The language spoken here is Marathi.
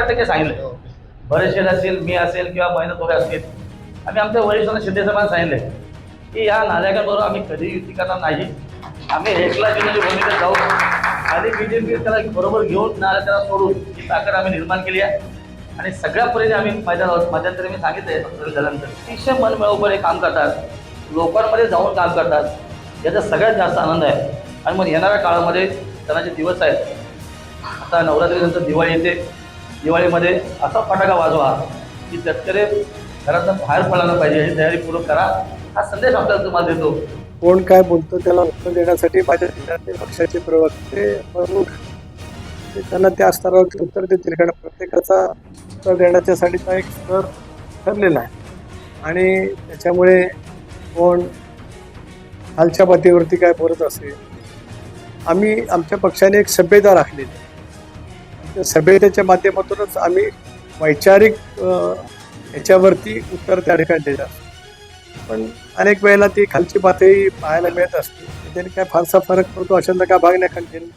100% सांगितलं. बरेचसे असतील, मी असेल किंवा महेंद्र थोडे असतील, आम्ही आमच्या वरिष्ठांना शिंदे साहेबांना सांगितले की या नालायकांबरोबर आम्ही कधीही युती करणार नाही. आम्ही एकला जिल्ह्याची भूमिका जाऊ आणि बीजेपी त्याला बरोबर घेऊन त्याला सोडून ही ताकद आम्ही निर्माण केली आहे. आणि सगळ्या परीने आम्ही मध्यंतरी मी सांगितलंय झाल्यानंतर अतिशय मनमिळाऊपणे काम करतात, लोकांमध्ये जाऊन काम करतात, याचा सगळ्यात जास्त आनंद आहे. आणि मग येणाऱ्या काळामध्ये सणाचे दिवस आहेत, आता नवरात्रीनंतर दिवाळी येते, दिवाळीमध्ये असा फटाका वाजवा की शेतकरी घरातून बाहेर पडायला पाहिजे, ही तयारी पूर्ण करा, हा संदेश आपल्याला तुम्हाला देतो. कोण काय बोलतो त्याला उत्तर देण्यासाठी माझ्या जिल्ह्यातले पक्षाचे प्रवक्ते प्रमुख ते त्यांना त्या स्तरावरती उत्तर देतील, कारण प्रत्येकाचा उत्तर देण्याच्यासाठीचा एक स्तर ठरलेला आहे. आणि त्याच्यामुळे कोण खालच्या पातळीवरती काय बोलत असेल, आम्ही आमच्या पक्षाने एक सभ्यता राखलेली आहे. त्या सभ्यतेच्या माध्यमातूनच आम्ही वैचारिक याच्यावरती उत्तर त्या ठिकाणी देत असतो. पण अनेक वेळेला ती खालची पातळी पाहायला मिळत असते, त्याने काय फारसा फरक पडतो अशांना काय भाग नाही खाली.